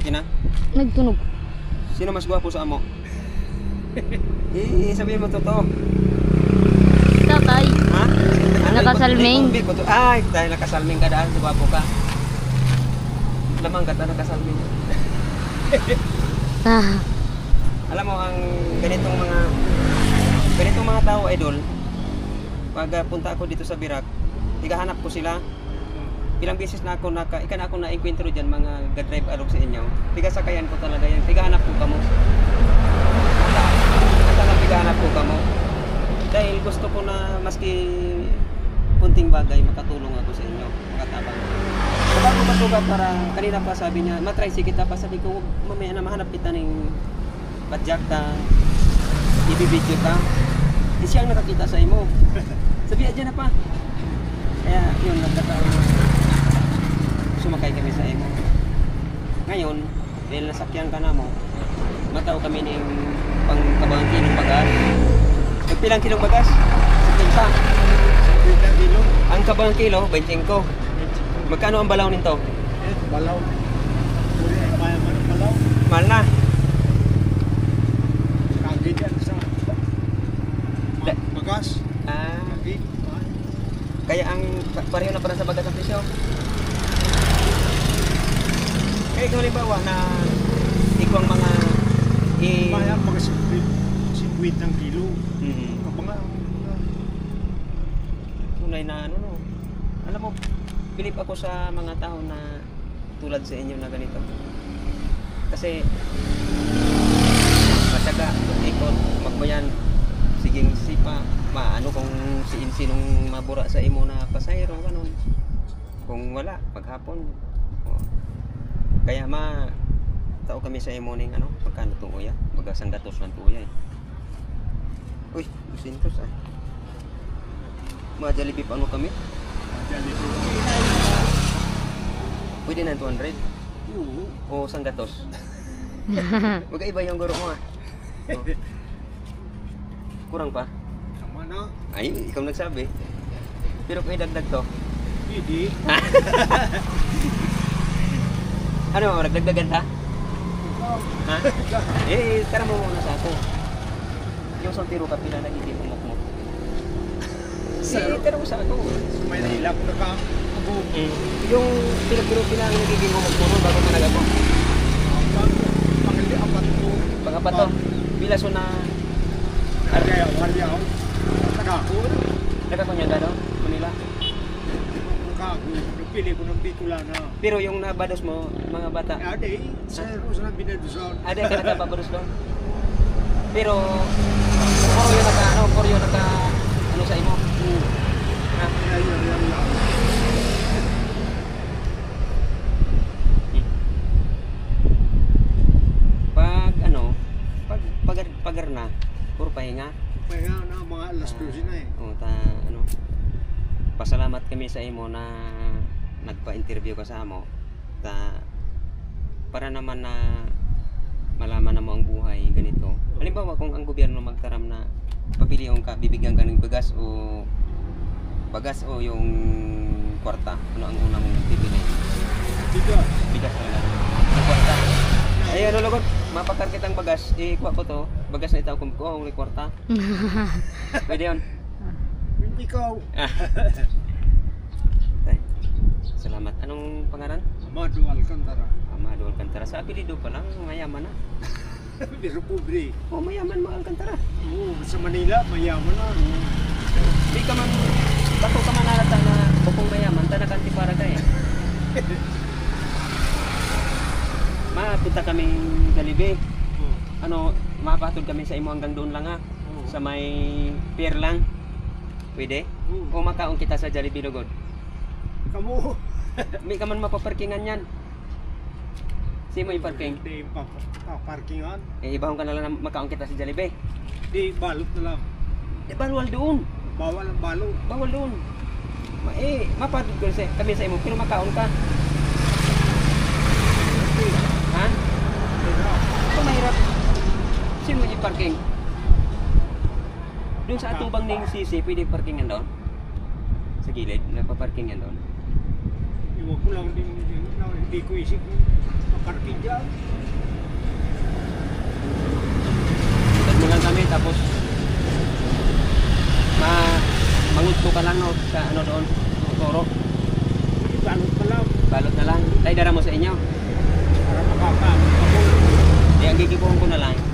Okay na? Nagtunog. Sino mas gwapo sa amo? Sabihin mo totoo. Tatay. Ha? Nakasalming. Ay, dahil nakasalming ka dahil gwapo ka. Lamang ka ta nakasalming. Alam mo ang ganitong mga tao, idol, pag punta ako dito sa Birak, higahanap ko sila. Ilang beses na ako na-encuentro diyan mga ga-drive arog sa inyo. Tigasakayan ko talaga yan. Higahanap ko kamo. Higahanap ko kamo. Dahil gusto ko na maski kunting bagay makatulong ako sa inyo, makatabang. Bago matugat para kanina pa sabi niya, matry si kita pa, sabi ko mamaya na mahanap kita ng badjak ta, ibibidyo ta. Di siyang nakakita sa imo. Sabi aja na pa. Kaya yun, nagkataon sumakay kami sa imo. Ngayon, dahil nasakyan ka na mo, matao kami ng pangkabang kilong bagas. Magpilang kilong bagas? Sa kinsa? Ang kabang kilo, 25. Magkano ang balaw nito? Balaw. Balaw. Mahal na. Kagid yan sa bagas. Kagid. Kaya ang pareho na para sa bagas ang presyo. Kaya kung halimbawa na ikaw ang mga Maya mga 50 ng kilo. Kapanga. Tunay na ano no. Alam mo, bilib ako sa mga tao na tulad sa inyo na ganito. Kasi matyaga, ikot, magmayan, siging sipa, maano kung sinong mabura sa imo na pasayro, ganun. Kung wala, paghapon. Kaya tao kami sa imo ning ano, pagkano tong uya, bagasang gatos lang to uya eh. Uy, 200 ay. Mga Jollibee pa ano kami? Pwede na 200? O sang gatos? Magkaiba yung guro mo ah. Oh. Kurang pa? Tama na. Ay, ikaw nagsabi. Pero kung idagdag to? Hindi. Ano, nagdagdagan ta? Ha? Tara mo muna sa ako. Yung soltero ka, pila nagiging umok mo. Tara mo sa ako. May nahilap na ka. Yung pinagpiro pila nagiging umok mo bago ka nag-ako. Pangili apat ko. Pang-apat to? Pila so na... Haryaw. Tagakon. Nagkakunya ka no? Manila? Nagkakon. Nagpili ko ng Bicol na. Pero yung nabados mo, mga bata? Ade, sa na binadusan. Ade ka nakapabados doon? Pero, puro yung naka, ano sa imo? Ha? Pagar na, puro pahinga. Pahinga na, mga alas 12 na eh. Pasalamat kami sa imo na nagpa-interview ka sa amo. Para naman na malaman na mo ang buhay ganito. Halimbawa kung ang gobyerno magtaram na papiliin ka, bibigyan ka ng bagas o yung kwarta, ano ang una mong pipili? Bigas talaga. Ang kwarta. Ay ano lagot, mapakar kitang bagas, ikuha ko to, bagas na itaw kung ang kwarta. Pwede yun? Ikaw. Salamat. Anong pangalan? Amado Alcantara. Amado Alcantara. Sa apelido pa lang, mayaman na. Pero pobre. Oh, mayaman mo Alcantara. Oo, sa Manila, mayaman na. Di ka man, bako ka man nalata na bukong mayaman, tanakanti para ka eh. Mapunta kaming Jollibee. Ano, mapatod kami sa imo hanggang doon lang ha. Sa may pier lang. Pwede? O makaon kita sa Jollibee Lugod? Kamu. May ka man mapaparkingan yan. Si mo yung parking? Hindi parkingan. Ibahong ka na lang na makaon kita sa Jollibee. Di balot na lang. Bawal doon. Bawal ang balot. Bawal doon. Mapatod ko kami sa imo, pero makaon ka. Ha? Ito mahirap. Si mo yung parking? Doon sa atubang ng sisi, pwede parkingan doon? Sa gilid, napaparkingan doon? Iwag ko lang, hindi ko isip Parking dyan. Sundan mo lang kami tapos mangutso ka lang no, sa ano doon, turo. Balot ka lang. Balot na lang. Tay, dara mo sa inyo. Para makaka. Di, ang gigibuhan ko na lang.